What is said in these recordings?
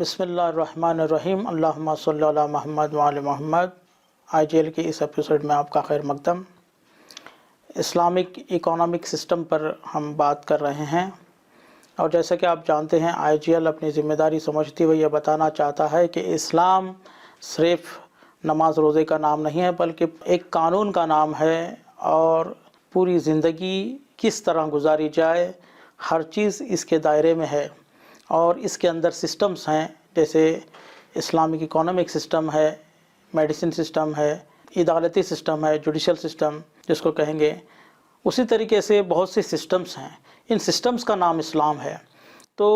बिस्मिल्लाहिर्रहमानिर्रहीम अल्लाहुम्मा सल्ली अला मुहम्मद व आले मोहम्मद। IGL के इस एपिसोड में आपका खैर मकदम। इस्लामिक इकोनॉमिक सिस्टम पर हम बात कर रहे हैं और जैसा कि आप जानते हैं IGL अपनी ज़िम्मेदारी समझती हुए यह बताना चाहता है कि इस्लाम सिर्फ़ नमाज रोज़े का नाम नहीं है बल्कि एक कानून का नाम है और पूरी ज़िंदगी किस तरह गुजारी जाए हर चीज़ इसके दायरे में है। और इसके अंदर सिस्टम्स हैं, जैसे इस्लामिक इकोनॉमिक सिस्टम है, मेडिसिन सिस्टम है, अदालती सिस्टम है, जुडिशल सिस्टम जिसको कहेंगे। उसी तरीके से बहुत से सिस्टम्स हैं, इन सिस्टम्स का नाम इस्लाम है। तो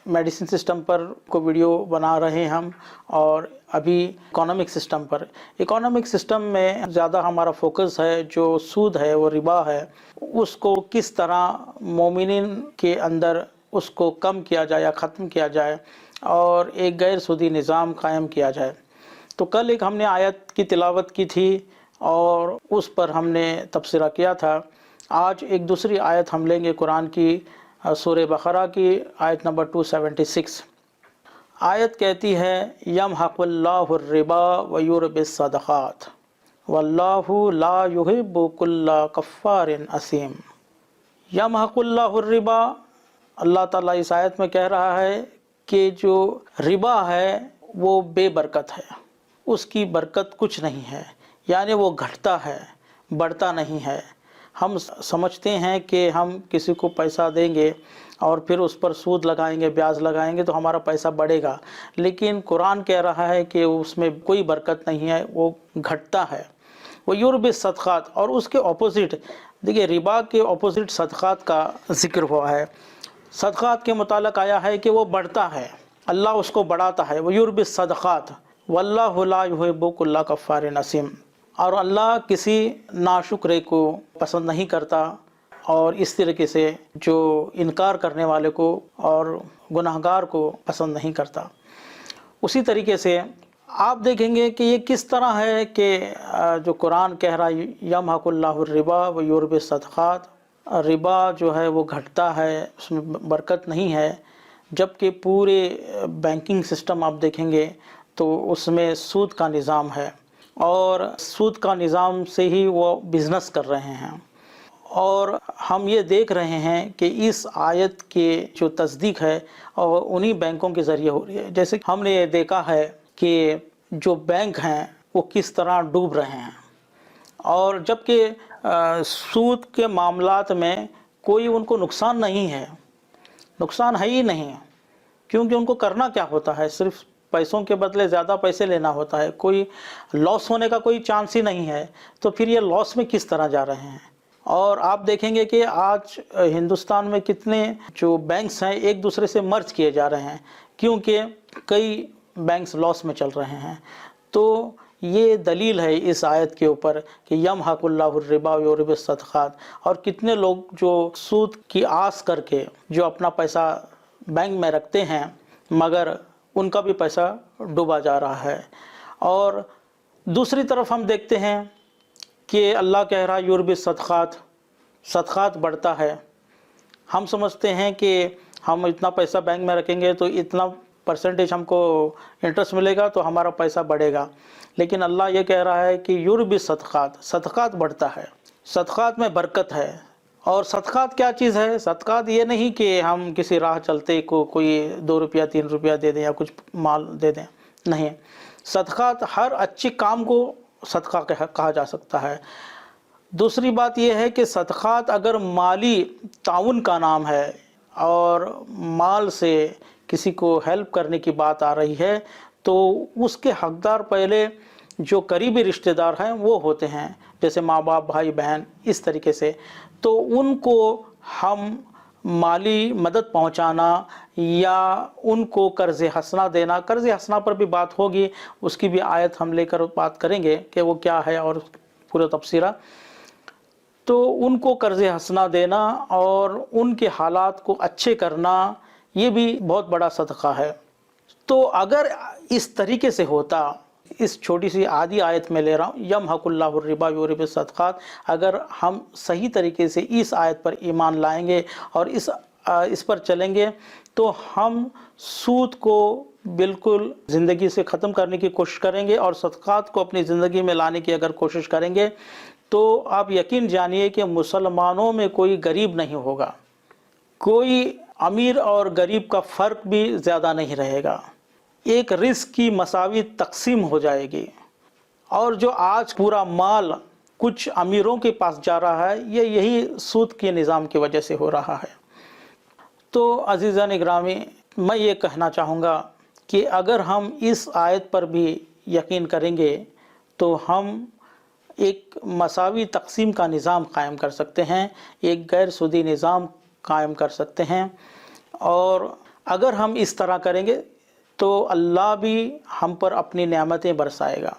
मेडिसिन सिस्टम पर को वीडियो बना रहे हैं हम, और अभी इकोनॉमिक सिस्टम पर। इकोनॉमिक सिस्टम में ज़्यादा हमारा फोकस है जो सूद है, वो रिबा है, उसको किस तरह मोमिनीन के अंदर उसको कम किया जाए या ख़त्म किया जाए और एक गैर सूदी निज़ाम कायम किया जाए। तो कल एक हमने आयत की तिलावत की थी और उस पर हमने तबसरा किया था। आज एक दूसरी आयत हम लेंगे कुरान की, सूरह बकरा की आयत नंबर 276। आयत कहती है, यमहकुल्लाहु रिबा व युरबिस सदक़ात वल्लाहु ला युहिब्बु कुल्ला कफ़्फ़ारिन असीम। यमहकुल्लाहु रिबा, अल्लाह ताला इस आयत में कह रहा है कि जो रिबा है वो बेबरकत है, उसकी बरकत कुछ नहीं है, यानी वो घटता है, बढ़ता नहीं है। हम समझते हैं कि हम किसी को पैसा देंगे और फिर उस पर सूद लगाएंगे, ब्याज लगाएंगे तो हमारा पैसा बढ़ेगा, लेकिन कुरान कह रहा है कि उसमें कोई बरकत नहीं है, वो घटता है। वो युरबिस सदक़ात, और उसके ऑपोजिट देखिए, रिबा के ऑपोजिट सदक़ात का जिक्र हुआ है। सदक़ात के मुतालिक आया है कि वो बढ़ता है, अल्लाह उसको बढ़ाता है। वो युरबिस सदक़ात वल्लाहु ला युहिब्बु कुल्ला कफ़्फ़ारिन असीम, और अल्लाह किसी नाशुक्रे को पसंद नहीं करता और इस तरीके से जो इनकार करने वाले को और गुनाहगार को पसंद नहीं करता। उसी तरीके से आप देखेंगे कि ये किस तरह है कि जो कुरान कह रहा है यमहकुल्लाहु रिबा व युरबिस सदक़ात, रिबा जो है वो घटता है, उसमें बरकत नहीं है, जबकि पूरे बैंकिंग सिस्टम आप देखेंगे तो उसमें सूद का निज़ाम है और सूद का निज़ाम से ही वो बिज़नेस कर रहे हैं। और हम ये देख रहे हैं कि इस आयत के जो तस्दीक है और उन्हीं बैंकों के ज़रिए हो रही है। जैसे हमने ये देखा है कि जो बैंक हैं वो किस तरह डूब रहे हैं, और जबकि सूद के मामलात में कोई उनको नुकसान नहीं है, नुकसान है ही नहीं, क्योंकि उनको करना क्या होता है, सिर्फ पैसों के बदले ज़्यादा पैसे लेना होता है, कोई लॉस होने का कोई चांस ही नहीं है। तो फिर ये लॉस में किस तरह जा रहे हैं। और आप देखेंगे कि आज हिंदुस्तान में कितने जो बैंक्स हैं एक दूसरे से मर्ज किए जा रहे हैं, क्योंकि कई बैंक्स लॉस में चल रहे हैं। तो ये दलील है इस आयत के ऊपर कि यमहकुल्लाहु रिबा व युरबिस सदक़ात। और कितने लोग जो सूद की आस करके जो अपना पैसा बैंक में रखते हैं, मगर उनका भी पैसा डूबा जा रहा है। और दूसरी तरफ हम देखते हैं कि अल्लाह कह रहा है युरबिस सदक़ात, सदक़ात बढ़ता है। हम समझते हैं कि हम इतना पैसा बैंक में रखेंगे तो इतना परसेंटेज हमको इंटरेस्ट मिलेगा तो हमारा पैसा बढ़ेगा, लेकिन अल्लाह ये कह रहा है कि युरबिस सदक़ात, सदक़ात बढ़ता है, सदक़ात में बरकत है। और सदक़ात क्या चीज़ है? सदक़ात ये नहीं कि हम किसी राह चलते को कोई 2 रुपया 3 रुपया दे दें या कुछ माल दे दें, नहीं। सदक़ात हर अच्छे काम को सदक़ा कहा जा सकता है। दूसरी बात यह है कि सदक़ात अगर माली ताउन का नाम है और माल से किसी को हेल्प करने की बात आ रही है, तो उसके हकदार पहले जो करीबी रिश्तेदार हैं वो होते हैं, जैसे माँ बाप, भाई बहन, इस तरीके से। तो उनको हम माली मदद पहुंचाना या उनको कर्ज़ हसना देना, कर्ज़ हसना पर भी बात होगी, उसकी भी आयत हम लेकर बात करेंगे कि वो क्या है और पूरा तफसीरा। तो उनको कर्ज़ हसना देना और उनके हालात को अच्छे करना, ये भी बहुत बड़ा सदक़ा है। तो अगर इस तरीके से होता, इस छोटी सी आधी आयत में ले रहा हूँ, यमहकुल्लाहु रिबा व युरबिस सदक़ात, अगर हम सही तरीके से इस आयत पर ईमान लाएंगे और इस पर चलेंगे तो हम सूद को बिल्कुल ज़िंदगी से ख़त्म करने की कोशिश करेंगे और सदक़ात को अपनी ज़िंदगी में लाने की अगर कोशिश करेंगे तो आप यकीन जानिए कि मुसलमानों में कोई गरीब नहीं होगा, कोई अमीर और गरीब का फ़र्क भी ज़्यादा नहीं रहेगा। एक रिस्क की मसावी तक़सीम हो जाएगी। और जो आज पूरा माल कुछ अमीरों के पास जा रहा है, ये यही सूद के निज़ाम की वजह से हो रहा है। तो अज़ीज़ान इकरामी, मैं ये कहना चाहूँगा कि अगर हम इस आयत पर भी यकीन करेंगे तो हम एक मसावी तक़सीम का निज़ाम कायम कर सकते हैं, एक गैर सूदी निज़ाम कायम कर सकते हैं। और अगर हम इस तरह करेंगे तो अल्लाह भी हम पर अपनी नेमतें बरसाएगा।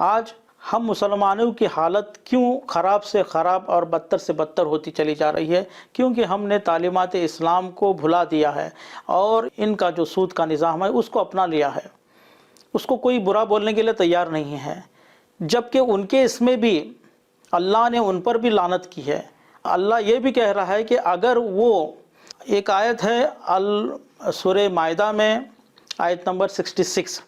आज हम मुसलमानों की हालत क्यों ख़राब से ख़राब और बदतर से बदतर होती चली जा रही है? क्योंकि हमने तालीमात इस्लाम को भुला दिया है और इनका जो सूद का निज़ाम है उसको अपना लिया है। उसको कोई बुरा बोलने के लिए तैयार नहीं है, जबकि उनके इसमें भी अल्लाह ने उन पर भी लानत की है। अल्लाह ये भी कह रहा है कि अगर वो, एक आयत है सूरह माइदा में आयत नंबर 66,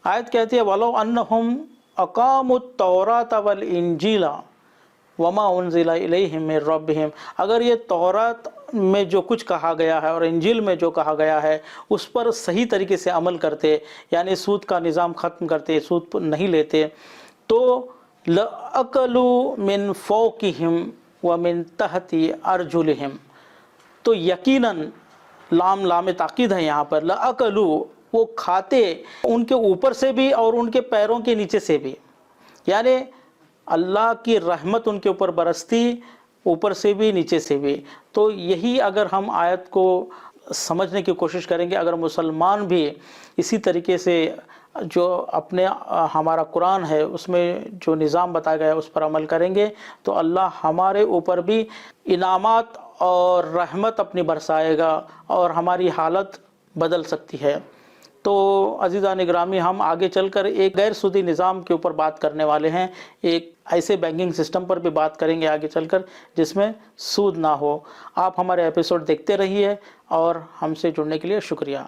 आयत कहती है वलो अन्नहुम अकामुत तौरात वल इंजीला वमा उनजिला इलैहिम मिर रब्बिहिम, अगर ये तौरात में जो कुछ कहा गया है और इंजील में जो कहा गया है उस पर सही तरीके से अमल करते, यानी सूद का निज़ाम ख़त्म करते, सूद नहीं लेते, तो लअकलू मिन फ़ौक़िहिम व मिन तहती अर्जुलिहिम, तो यकीनन लाम ताकीद है यहाँ पर, लअकलू, वो खाते उनके ऊपर से भी और उनके पैरों के नीचे से भी, यानी अल्लाह की रहमत उनके ऊपर बरसती, ऊपर से भी नीचे से भी। तो यही अगर हम आयत को समझने की कोशिश करेंगे, अगर मुसलमान भी इसी तरीके से जो अपने हमारा कुरान है उसमें जो निज़ाम बताया गया है उस पर अमल करेंगे तो अल्लाह हमारे ऊपर भी इनामात और रहमत अपनी बरसाएगा और हमारी हालत बदल सकती है। तो अज़ीज़ान ग्रामी, हम आगे चलकर एक गैर सूदी निज़ाम के ऊपर बात करने वाले हैं, एक ऐसे बैंकिंग सिस्टम पर भी बात करेंगे आगे चलकर जिसमें सूद ना हो। आप हमारे एपिसोड देखते रहिए और हमसे जुड़ने के लिए शुक्रिया।